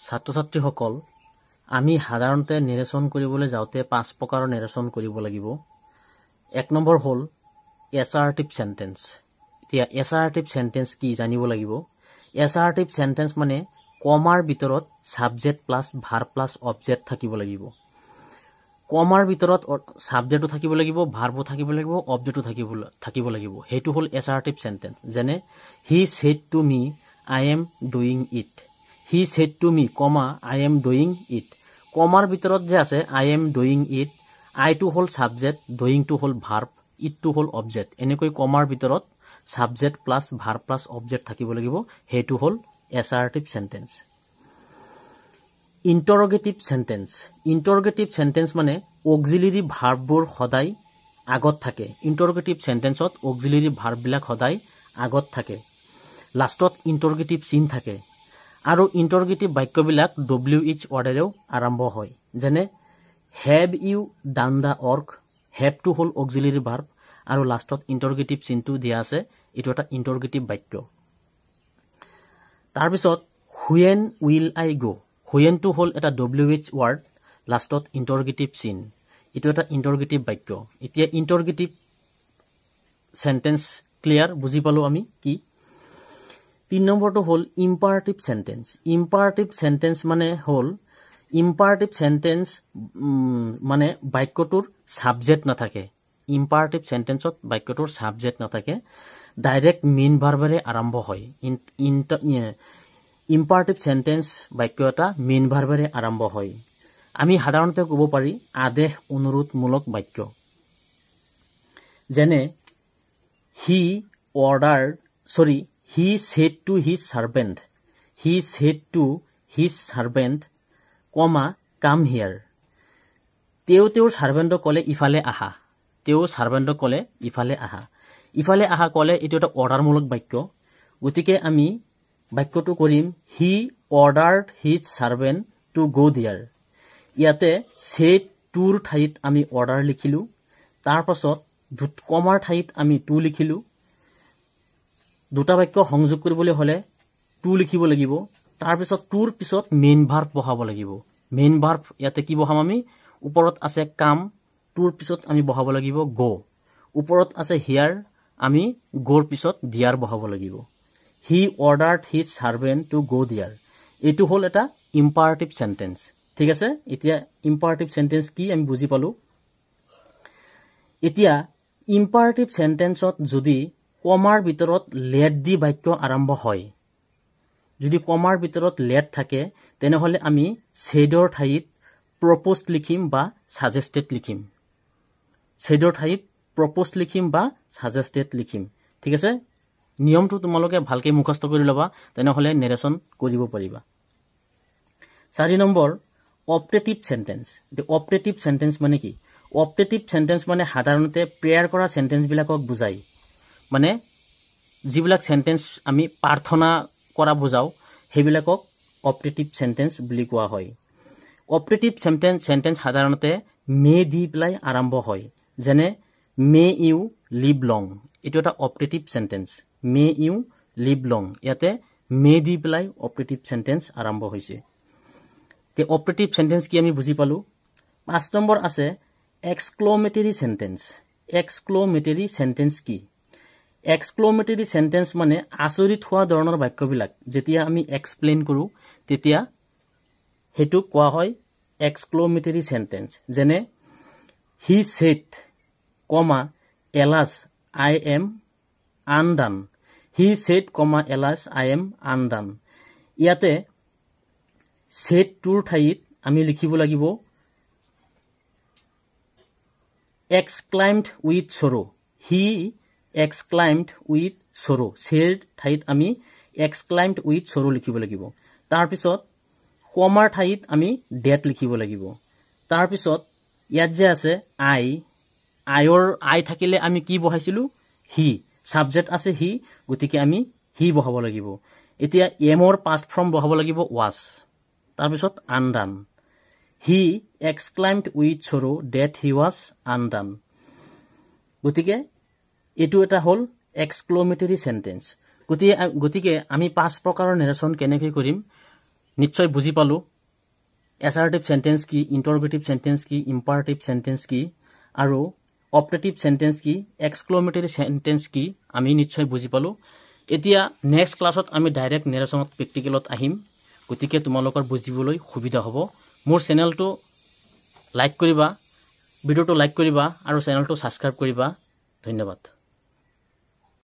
ছাত্ৰ-ছাত্ৰীসকল আমি সাধাৰণতে নিৰ্দেশন কৰিবলৈ যাওঁতে 5 প্ৰকাৰৰ নিৰ্দেশন কৰিব লাগিব। 1 নম্বৰ হ'ল এছাৰ্টিভ সেন্টেন্স। এতিয়া এছাৰ্টিভ সেন্টেন্স কি জানিব লাগিব। এছাৰ্টিভ সেন্টেন্স মানে কমাৰ ভিতৰত subject plus verb plus object থাকিব লাগিব। কমাৰ ভিতৰত সাবজেক্টও থাকিব লাগিব, ভাৰ্বও থাকিব লাগিব, অবজেক্টও থাকিব লাগিব। হেতু হ'ল এছাৰ্টিভ সেন্টেন্স। যেনে he said to me I am doing it. He said to me, I am doing it. কমাৰ ভিতৰত যে আছে আই এম ডুইং ইট, আইটো হ'ল সাবজেক্ট, ডুইংটো হ'ল ভাৰ্ব, ইটটো হ'ল অবজেক্ট। এনেকৈ কমাৰ ভিতৰত subject plus verb plus object থাকিব লাগিব। হেতু হ'ল এছাৰ্টিভ সেন্টেন্স। ইন্টাৰোগেটিভ সেন্টেন্স। ইন্টাৰোগেটিভ সেন্টেন্স মানে অক্সিলাৰী ভাৰ্ববোৰ সদায় আগত থাকে। ইন্টাৰোগেটিভ সেন্টেন্সত অক্সিলাৰী ভাৰ্ববিলাক সদায় আগত থাকে। লাষ্টত ইন্টাৰোগেটিভ চিন থাকে। আৰু ইন্টাৰোগেটিভ বাক্যবিলাক WH ৱৰ্ডেৰেও আৰম্ভ হয়। যেনে have you done the work. হেভটো হ'ল অক্সিলাৰী ভাৰ্ব আৰু লাষ্টত ইন্টাৰোগেটিভ চিনটো দিয়া আছে। এইটো এটা ইন্টাৰোগেটিভ বাক্য। তাৰপিছত হুৱেন উইল আই গো। হুৱেনটো হ'ল এটা WH ৱৰ্ড, লাষ্টত ইন্টাৰোগেটিভ চিন। এইটো এটা ইন্টাৰোগেটিভ বাক্য। এতিয়া ইন্টাৰোগেটিভ সেন্টেন্স ক্লিয়াৰ, বুজি পালো আমি কি। 3 নম্বৰটো হ'ল ইম্পাৰেটিভ সেন্টেন্স। ইম্পাৰেটিভ সেন্টেন্স মানে হ'ল ইম্পাৰেটিভ সেন্টেন্স মানে বাক্যটোৰ সাবজেক্ট নাথাকে। ইম্পাৰেটিভ সেন্টেন্সত বাক্যটোৰ সাবজেক্ট নাথাকে, ডাইৰেক্ট মেইন ভাৰ্বেৰে আৰম্ভ হয়। ইম্পাৰেটিভ সেন্টেন্স বাক্য এটা মেইন ভাৰ্বেৰে আৰম্ভ হয়। আমি সাধাৰণতে ক'ব পাৰি আদেশ অনুৰোধমূলক বাক্য। যেনে হি said to his servant. He said to his servant, come here. তেওঁৰ সাৰ্ভেণ্টক ক'লে ইফালে আহা। তেওঁৰ সাৰ্ভেণ্টক ক'লে ইফালে আহা। ইফালে আহা ক'লে এইটো এটা অৰ্ডাৰমূলক বাক্য। গতিকে আমি বাক্যটো কৰিম হি অৰ্ডাৰ্ড হিজ সাৰ্ভেণ্ট টু গো দেয়াৰ। ইয়াতে said toৰ ঠাইত আমি অৰ্ডাৰ লিখিলোঁ। তাৰপাছত কমাৰ ঠাইত আমি টু লিখিলোঁ। দুটা বাক্য সংযোগ কৰিবলৈ হ'লে টু লিখিব লাগিব। তাৰপিছত টুৰ পিছত মেইন ভাৰ্ব বহাব লাগিব। মেইন ভাৰ্ব ইয়াতে কি বহাম আমি? ওপৰত আছে কাম, টুৰ পিছত আমি বহাব লাগিব গো। ওপৰত আছে হিয়াৰ, আমি গোৰ পিছত দিয়াৰ বহাব লাগিব। হি অৰ্ডাৰ্ড হিজ সাৰ্ভেণ্ট টু গো দিয়াৰ। এইটো হ'ল এটা ইম্পাৰেটিভ সেন্টেন্স। ঠিক আছে, এতিয়া ইম্পাৰেটিভ সেন্টেন্স কি আমি বুজি পালো। এতিয়া ইম্পাৰেটিভ সেন্টেন্সত যদি কমাৰ ভিতৰত লেট দি বাক্য আৰম্ভ হয়, যদি কমাৰ ভিতৰত লেট থাকে, তেনেহ'লে আমি ছেডৰ ঠাইত প্ৰপ'জড লিখিম বা ছাজেষ্টেড লিখিম। ছেডৰ ঠাইত প্ৰপ'জড লিখিম বা ছাজেষ্টেড লিখিম। ঠিক আছে, নিয়মটো তোমালোকে ভালকৈ মুখস্থ কৰি ল'বা, তেনেহ'লে নেৰেশ্যন কৰিব পাৰিবা। 4 number optative sentence. Optative sentence মানে কি? অপটেটিভ সেন্টেন্স মানে সাধাৰণতে প্ৰেয়াৰ কৰা সেন্টেন্সবিলাকক বুজায়। মানে যিবিলাক সেন্টেন্স আমি প্ৰাৰ্থনা কৰা বুজাওঁ, সেইবিলাকক অপটেটিভ সেন্টেন্স বুলি কোৱা হয়। অপটেটিভ সেন্টেন্স সাধাৰণতে মে দি পেলাই আৰম্ভ হয়। যেনে মে ইউ লিভ লং, এইটো এটা optative sentence. May you live long, ইয়াতে মে দি পেলাই অপটেটিভ সেন্টেন্স আৰম্ভ হৈছে। তে অপটেটিভ সেন্টেন্স কি আমি বুজি পালো। 5 নম্বৰ আছে এক্সক্লমেটৰী সেন্টেন্স। এক্সক্লমেটৰী সেন্টেন্স কি? এক্সক্লমেটৰী সেন্টেন্স মানে আচৰিত হোৱা ধৰণৰ বাক্যবিলাক যেতিয়া আমি এক্সপ্লেইন কৰোঁ, তেতিয়া সেইটো কোৱা হয় এক্সক্লমেটৰী সেন্টেন্স। যেনে he said, alas I am undone. He said, alas I am undone. ইয়াতে সেড টুৰ ঠাইত আমি লিখিব লাগিব exclaimed with sorrow. He exclaimed with sorrow. সেৰ ঠাইত আমি এক্সক্লাইমড উইথ সৰো লিখিব লাগিব। তাৰপিছত কমাৰ ঠাইত আমি ডেট লিখিব লাগিব। তাৰপিছত ইয়াত যে আছে আই থাকিলে আমি কি বহাইছিলোঁ? হি। ছাবজেক্ট আছে হি, গতিকে আমি হি বহাব লাগিব। এতিয়া এমৰ পাষ্ট ফৰ্ম বহাব লাগিব ৱাজ। তাৰপিছত undone. He exclaimed with sorrow that he was undone. গতিকে এইটো এটা হ'ল এক্সক্লমেটৰী সেন্টেন্স। গতিকে আমি 5 প্ৰকাৰৰ নেৰেশ্যন কেনেকৈ কৰিম নিশ্চয় বুজি পালোঁ এছাৰ্টিভ সেন্টেন্স কি, ইণ্টাৰগেটিভ সেন্টেন্স কি, ইম্পাৰেটিভ সেন্টেন্স কি আৰু অপাৰেটিভ সেন্টেন্স কি, এক্সক্লেমেটৰী সেন্টেন্স কি আমি নিশ্চয় বুজি পালোঁ। এতিয়া নেক্সট ক্লাছত আমি ডাইৰেক্ট নেৰেশ্যনত প্ৰেক্টিকেলত আহিম, গতিকে তোমালোকৰ বুজিবলৈ সুবিধা হ'ব। মোৰ চেনেলটো লাইক কৰিবা, ভিডিঅ'টো লাইক কৰিবা আৰু চেনেলটো ছাবস্ক্ৰাইব কৰিবা। ধন্যবাদ।